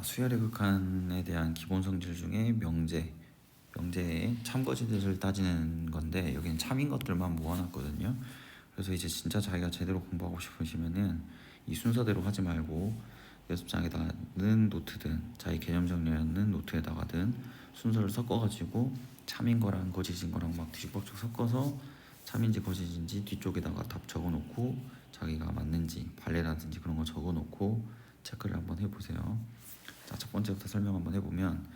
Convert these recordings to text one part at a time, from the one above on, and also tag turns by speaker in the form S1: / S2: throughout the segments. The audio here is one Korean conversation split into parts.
S1: 수열의 극한에 대한 기본 성질 중에 명제의 참거짓을 따지는 건데 여기는 참인 것들만 모아놨거든요. 그래서 이제 진짜 자기가 제대로 공부하고 싶으시면은 이 순서대로 하지 말고 연습장에다가는 노트든 자기 개념 정리하는 노트에다가든 순서를 섞어가지고 참인 거랑 거짓인 거랑 막 뒤죽박죽 섞어서 참인지 거짓인지 뒤쪽에다가 답 적어놓고 자기가 맞는지 발레라든지 그런 거 적어놓고 체크를 한번 해보세요. 자, 첫 번째부터 설명 한번 해보면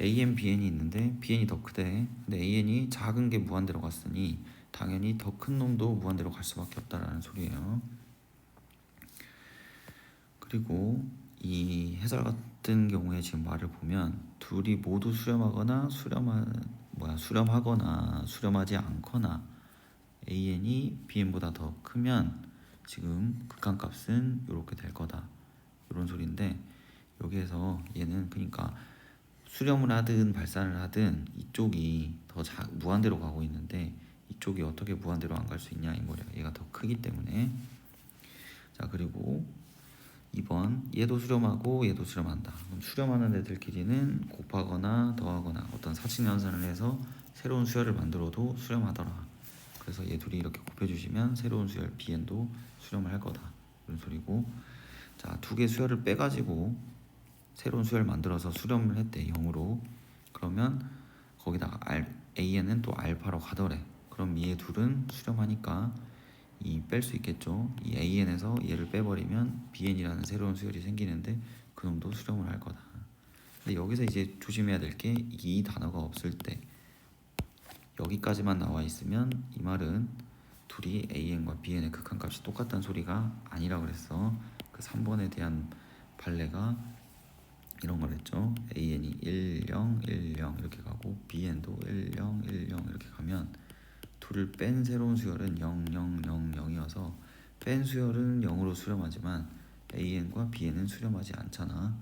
S1: AN, BN이 있는데 BN이 더 크대. 근데 AN이 작은 게 무한대로 갔으니 당연히 더 큰 놈도 무한대로 갈 수밖에 없다라는 소리예요. 그리고 이 해설 같은 경우에 지금 말을 보면 둘이 모두 수렴하거나 수렴하지 않거나 AN이 BN보다 더 크면 지금 극한값은 이렇게 될 거다. 이런 소리인데 여기에서 얘는 그러니까 수렴을 하든 발산을 하든 이쪽이 더 무한대로 가고 있는데 이쪽이 어떻게 무한대로 안 갈 수 있냐 이 말이야. 얘가 더 크기 때문에. 자, 그리고 2번 얘도 수렴하고 얘도 수렴한다. 그럼 수렴하는 애들끼리는 곱하거나 더하거나 어떤 사칙 연산을 해서 새로운 수열을 만들어도 수렴하더라. 그래서 얘 둘이 이렇게 곱해주시면 새로운 수열 BN도 수렴을 할 거다. 이런 소리고. 자, 두 개 수열을 빼가지고 새로운 수열 만들어서 수렴을 했대 0으로. 그러면 거기다가 AN은 또 알파로 가더래. 그럼 얘 둘은 수렴하니까 이 뺄 수 있겠죠. 이 AN에서 얘를 빼버리면 BN이라는 새로운 수열이 생기는데 그 놈도 수렴을 할 거다. 근데 여기서 이제 조심해야 될 게 이 단어가 없을 때 여기까지만 나와 있으면 이 말은 둘이 AN과 BN의 극한값이 똑같다는 소리가 아니라 그랬어. 그 3번에 대한 판례가 이런 거랬죠. AN이 10, 10 이렇게 가고 BN도 10, 10 이렇게 가면 둘을 뺀 새로운 수열은 0, 0, 0, 0이어서 뺀 수열은 0으로 수렴하지만 AN과 BN은 수렴하지 않잖아.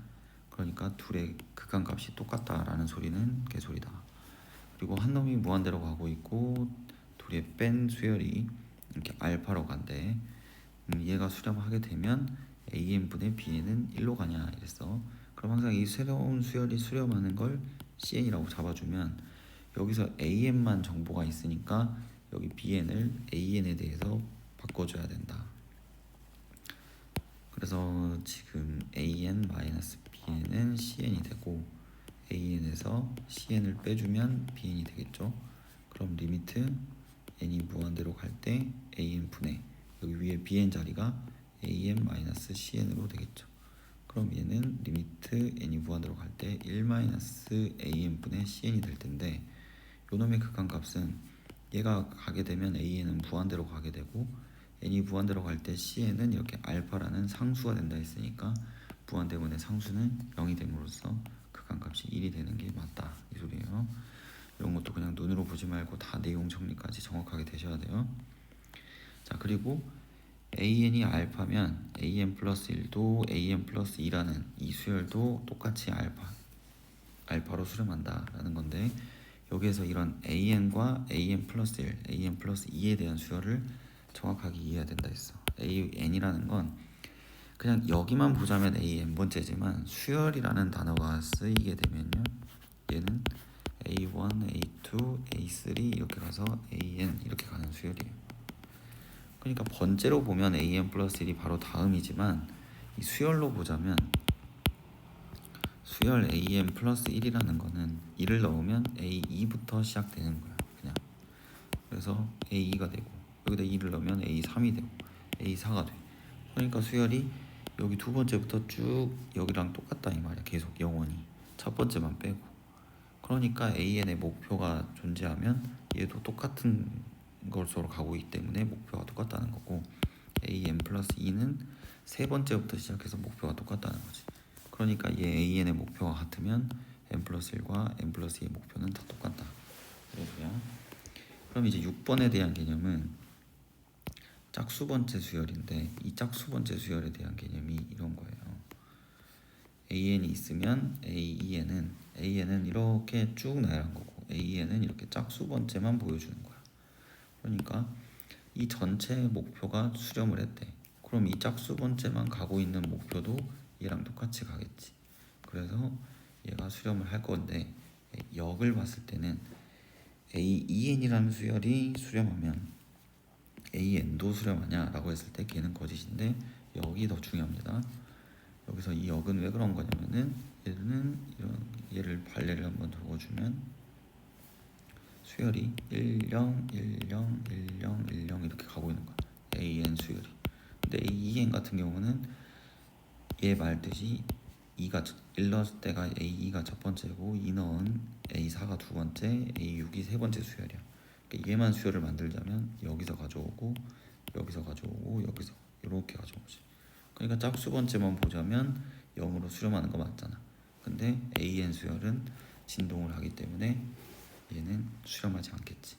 S1: 그러니까 둘의 극한값이 똑같다라는 소리는 개소리다. 그리고 한 놈이 무한대로 가고 있고 둘의 뺀 수열이 이렇게 알파로 간대. 얘가 수렴하게 되면 AN분의 BN은 1로 가냐 이랬어. 그럼 항상 이 새로운 수열이 수렴하는 걸 CN이라고 잡아주면 여기서 AN만 정보가 있으니까 여기 BN을 AN에 대해서 바꿔줘야 된다. 그래서 지금 AN-BN은 CN이 되고 AN에서 CN을 빼주면 BN이 되겠죠. 그럼 리미트 n이 무한대로 갈 때 AN분의 여기 위에 BN 자리가 AN-CN으로 되겠죠. 그럼 얘는 리미트 n이 무한대로 갈 때 1-AN분의 CN이 될 텐데 요놈의 극한값은 얘가 가게 되면 AN은 무한대로 가게 되고 n이 무한대로 갈 때 CN은 이렇게 알파라는 상수가 된다 했으니까 무한대분의 상수는 0이 됨으로써 극한값이 1이 되는 게 맞다 이 소리예요. 이런 것도 그냥 눈으로 보지 말고 다 내용 정리까지 정확하게 되셔야 돼요. 자, 그리고 AN이 알파면 AN 플러스 1도 AN 플러스 2라는 이 수열도 똑같이 알파로 수렴한다 라는 건데 여기에서 이런 AN과 AN 플러스 1, AN 플러스 2에 대한 수열을 정확하게 이해해야 된다 했어. AN이라는 건 그냥 여기만 보자면 AN번째지만 수열이라는 단어가 쓰이게 되면요 얘는 A1, A2, A3 이렇게 가서 AN 이렇게 가는 수열이에요. 그러니까 번째로 보면 AN 플러스 1이 바로 다음이지만 이 수열로 보자면 수열 AN 플러스 1이라는 거는 1을 넣으면 A2부터 시작되는 거야 그냥. 그래서 A2가 되고 여기다 2를 넣으면 A3이 되고 A4가 돼. 그러니까 수열이 여기 두 번째부터 쭉 여기랑 똑같다 이 말이야. 계속 영원히 첫 번째만 빼고. 그러니까 AN의 목표가 존재하면 얘도 똑같은 것으로 가고 있기 때문에 목표가 똑같다는 거고 AN 플러스 2는 세 번째부터 시작해서 목표가 똑같다는 거지. 그러니까 얘 AN의 목표가 같으면 N 플러스 1과 N 플러스 2의 목표는 다 똑같다. 그래서요. 그럼 이제 6번에 대한 개념은 짝수번째 수열인데 이 짝수번째 수열에 대한 개념이 이런 거예요. AN이 있으면 AN은 이렇게 쭉 나열한 거고 AN은 이렇게 짝수번째만 보여주는 거야. 그러니까 이 전체 목표가 수렴을 했대. 그럼 이 짝수번째만 가고 있는 목표도 얘랑 똑같이 가겠지. 그래서 얘가 수렴을 할 건데 역을 봤을 때는 AEN이라는 수열이 수렴하면 AN도 수렴하냐라고 했을 때 걔는 거짓인데 역이 더 중요합니다. 여기서 이 역은 왜 그런 거냐면은 얘를 발레를 한번 적어주면 수열이 10, 10, 10, 10 이렇게 가고 있는 거야. AN 수열이. 근데 AEN 같은 경우는 얘 말듯이 1 넣었을 때가 A2가 첫 번째고 2 넣은 A4가 두 번째, A6이 세 번째 수열이야. 그러니까 얘만 수열을 만들자면 여기서 가져오고 여기서 가져오고 여기서 이렇게 가져오지. 그러니까 짝수 번째만 보자면 0으로 수렴하는 거 맞잖아. 근데 AN 수열은 진동을 하기 때문에 얘는 수렴하지 않겠지.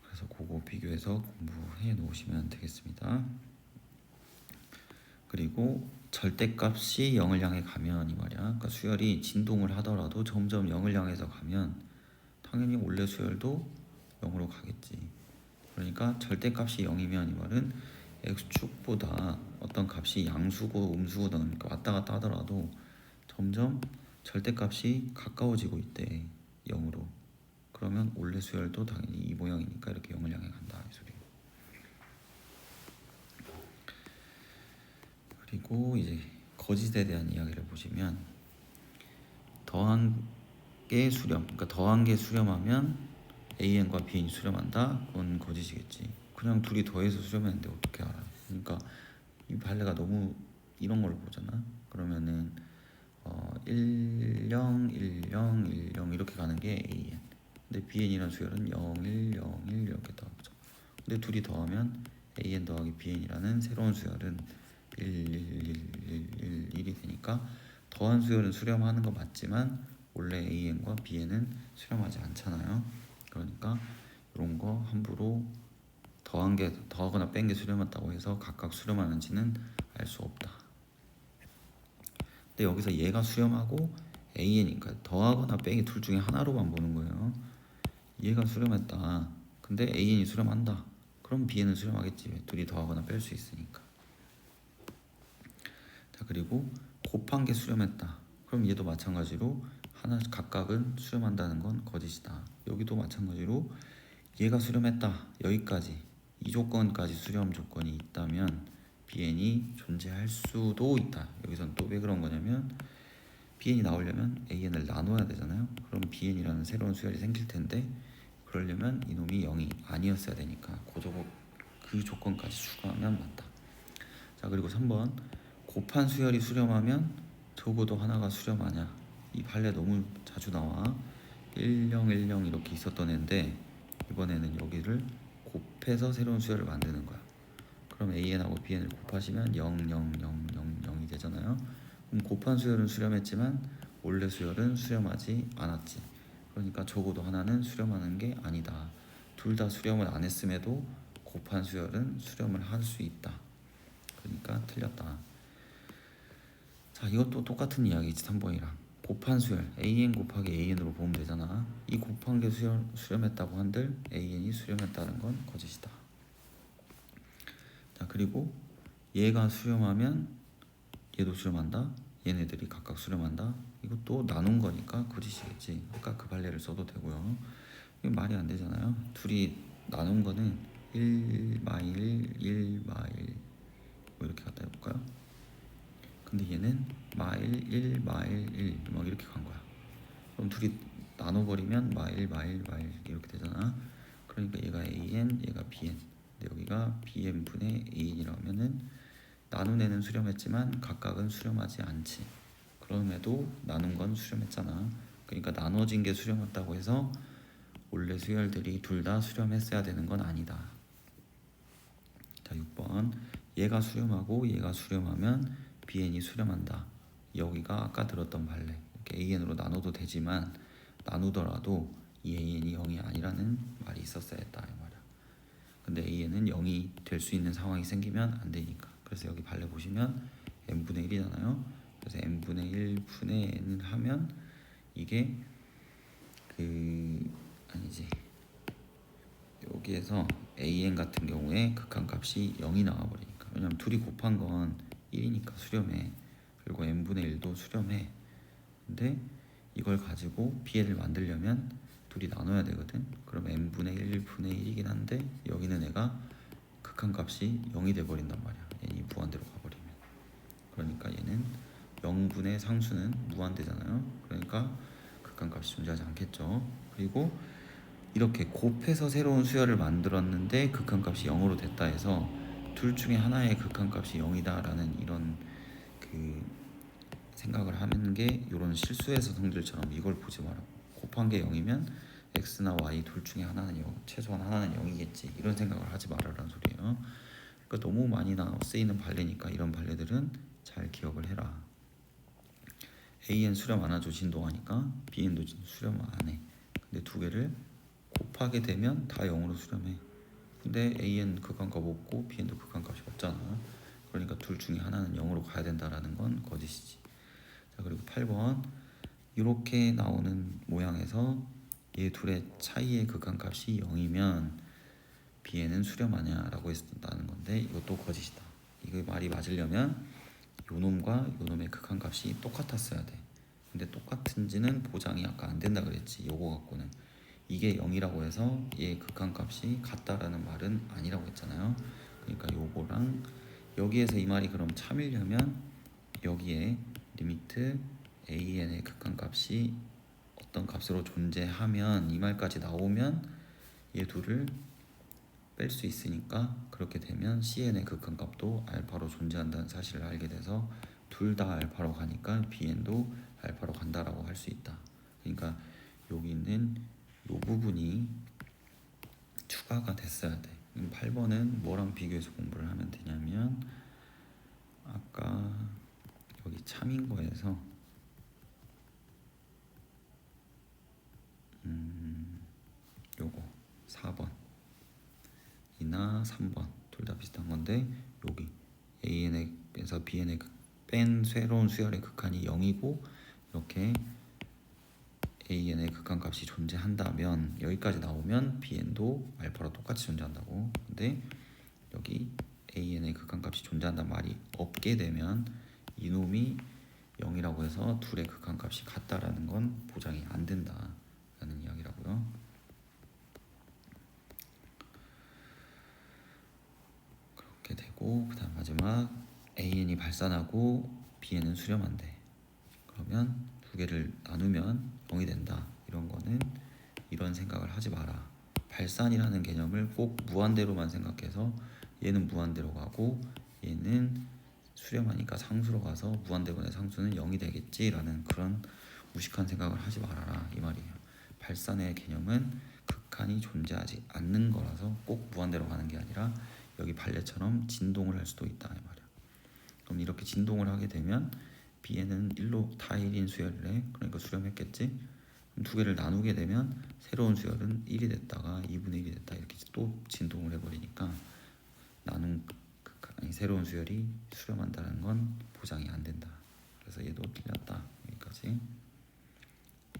S1: 그래서 그거 비교해서 공부해 놓으시면 되겠습니다. 그리고 절대값이 0을 향해 가면 이 말이야. 그러니까 수열이 진동을 하더라도 점점 0을 향해서 가면 당연히 원래 수열도 0으로 가겠지. 그러니까 절대값이 0이면 이 말은 x축보다 어떤 값이 양수고 음수고 그러니까 왔다 갔다 하더라도 점점 절대값이 가까워지고 있대 0으로. 그러면 원래 수열도 당연히 이 모양이니까 이렇게 0을 향해 간다 이 소리. 그리고 이제 거짓에 대한 이야기를 보시면 더한 게 수렴, 그러니까 더한 게 수렴하면 AN과 BN이 수렴한다? 그건 거짓이겠지. 그냥 둘이 더해서 수렴했는데 어떻게 알아? 그러니까 이 발레가 너무 이런 걸 보잖아. 그러면은 1, 0, 1, 0, 1, 0 이렇게 가는 게 AN. 근데 BN이라는 수열은 0, 1, 0, 1 이렇게 나오죠. 근데 둘이 더하면 AN 더하기 BN이라는 새로운 수열은 1, 1, 1, 1, 1이 되니까 더한 수열은 수렴하는 거 맞지만 원래 AN과 BN은 수렴하지 않잖아요. 그러니까 이런 거 함부로 더하거나 뺀 게 수렴했다고 해서 각각 수렴하는지는 알 수 없다. 근데 여기서 얘가 수렴하고 AN이니까 더하거나 빼기 둘 중에 하나로만 보는 거예요. 얘가 수렴했다. 근데 AN이 수렴한다. 그럼 BN은 수렴하겠지. 둘이 더하거나 뺄 수 있으니까. 자, 그리고 곱한 게 수렴했다. 그럼 얘도 마찬가지로 하나 각각은 수렴한다는 건 거짓이다. 여기도 마찬가지로 얘가 수렴했다. 여기까지 이 조건까지 수렴 조건이 있다면 BN이 존재할 수도 있다. 여기서는 또 왜 그런 거냐면 BN이 나오려면 AN을 나눠야 되잖아요. 그럼 BN이라는 새로운 수열이 생길 텐데 그러려면 이놈이 0이 아니었어야 되니까 그 조건까지 추가하면 맞다. 자, 그리고 3번 곱한 수열이 수렴하면 적어도 하나가 수렴하냐. 이 판례 너무 자주 나와. 10, 10 이렇게 있었던 애인데 이번에는 여기를 곱해서 새로운 수열을 만드는 거야. 그럼 AN하고 BN을 곱하시면 0, 0, 0, 0, 0이 되잖아요. 그럼 곱한 수열은 수렴했지만 원래 수열은 수렴하지 않았지. 그러니까 적어도 하나는 수렴하는 게 아니다. 둘 다 수렴을 안 했음에도 곱한 수열은 수렴을 할 수 있다. 그러니까 틀렸다. 자, 이것도 똑같은 이야기지. 3번이랑 곱한 수열 AN 곱하기 AN으로 보면 되잖아. 이 곱한 게 수렴했다고 한들 AN이 수렴했다는 건 거짓이다. 자, 그리고 얘가 수렴하면 얘도 수렴한다. 얘네들이 각각 수렴한다. 이것도 나눈 거니까 거짓이겠지. 아까 그 발레를 써도 되고요. 이거 말이 안 되잖아요. 둘이 나눈 거는 1 마일 1 마일 뭐 이렇게 갖다 해볼까요? 근데 얘는 마일 1 마일 1 막 이렇게 간 거야. 그럼 둘이 나눠버리면 마일 마일 마일 이렇게 되잖아. 그러니까 얘가 AN 얘가 BN. 근데 여기가 BN 분의 AN이라고 하면은 나눈 애는 수렴했지만 각각은 수렴하지 않지. 그럼에도 나눈 건 수렴했잖아. 그러니까 나눠진 게 수렴했다고 해서 원래 수열들이 둘 다 수렴했어야 되는 건 아니다. 자, 6번 얘가 수렴하고 얘가 수렴하면 BN이 수렴한다. 여기가 아까 들었던 발레. 이렇게 AN으로 나눠도 되지만 나누더라도 이 AN이 0이 아니라는 말이 있었어야 했다 이 말이야. 근데 AN은 0이 될 수 있는 상황이 생기면 안 되니까. 그래서 여기 발레 보시면 n분의 1이잖아요. 그래서 n분의 1 분의 n을 하면 이게 아니지. 여기에서 AN 같은 경우에 극한값이 0이 나와버리니까. 왜냐면 둘이 곱한 건 1이니까 수렴해. 그리고 n분의 1도 수렴해. 근데 이걸 가지고 bn을 만들려면 둘이 나눠야 되거든. 그럼 n분의 1분의 1이긴 한데 여기는 애가 극한값이 0이 돼버린단 말이야. n이 무한대로 가버리면. 그러니까 얘는 0분의 상수는 무한대잖아요. 그러니까 극한값이 존재하지 않겠죠. 그리고 이렇게 곱해서 새로운 수열을 만들었는데 극한값이 0으로 됐다 해서 둘 중에 하나의 극한값이 0이다 라는 이런 그 생각을 하는 게 이런 실수에서 성질처럼 이걸 보지 마라. 곱한 게 0이면 x나 y 둘 중에 하나는 0, 최소한 하나는 0이겠지 이런 생각을 하지 말아라는 소리예요. 그러니까 너무 많이 쓰이는 발레니까 이런 발레들은 잘 기억을 해라. AN 수렴 안 하죠. 진동하니까 BN도 수렴 안 해. 근데 두 개를 곱하게 되면 다 0으로 수렴해. 근데 AN 극한값 없고 BN도 극한값이 없잖아. 그러니까 둘 중에 하나는 0으로 가야 된다라는 건 거짓이지. 자, 그리고 8번 이렇게 나오는 모양에서 얘 둘의 차이의 극한값이 0이면 BN은 수렴하냐 라고 했었다는 건데 이것도 거짓이다. 이거 말이 맞으려면 요놈과 요놈의 극한값이 똑같았어야 돼. 근데 똑같은지는 보장이 아까 안 된다 그랬지. 요거 갖고는 이게 0이라고 해서 얘 극한값이 같다라는 말은 아니라고 했잖아요. 그러니까 요거랑 여기에서 이 말이 그럼 참이려면 여기에 리미트 AN의 극한값이 어떤 값으로 존재하면 이 말까지 나오면 얘 둘을 뺄 수 있으니까 그렇게 되면 CN의 극한값도 알파로 존재한다는 사실을 알게 돼서 둘 다 알파로 가니까 BN도 알파로 간다라고 할 수 있다. 그러니까 여기 있는 이 부분이 추가가 됐어야 돼. 8번은 뭐랑 비교해서 공부를 하면 되냐면 아까 여기 참인 거에서 요거 4번 이나 3번 둘 다 비슷한 건데 여기 AN에서 BN에 뺀 새로운 수열의 극한이 0이고 이렇게 AN의 극한값이 존재한다면 여기까지 나오면 BN도 알파로 똑같이 존재한다고. 근데 여기 AN의 극한값이 존재한다는 말이 없게 되면 이놈이 0이라고 해서 둘의 극한값이 같다라는 건 보장이 안 된다라는 이야기라고요. 그렇게 되고 그다음 마지막 AN이 발산하고 BN은 수렴한대. 그러면 두 개를 나누면 0이 된다. 이런 거는 이런 생각을 하지 마라. 발산이라는 개념을 꼭 무한대로만 생각해서 얘는 무한대로 가고 얘는 수렴하니까 상수로 가서 무한대분의 상수는 0이 되겠지라는 그런 무식한 생각을 하지 말아라 이 말이에요. 발산의 개념은 극한이 존재하지 않는 거라서 꼭 무한대로 가는 게 아니라 여기 발레처럼 진동을 할 수도 있다 이 말이야. 그럼 이렇게 진동을 하게 되면 B에는 1로 다 1인 수열을 해. 그러니까 수렴했겠지. 그럼 두 개를 나누게 되면 새로운 수열은 1이 됐다가 2분의 1이 됐다 이렇게 또 진동을 해버리니까 나눈 아니 새로운 수열이 수렴한다는 건 보장이 안 된다. 그래서 얘도 틀렸다. 여기까지.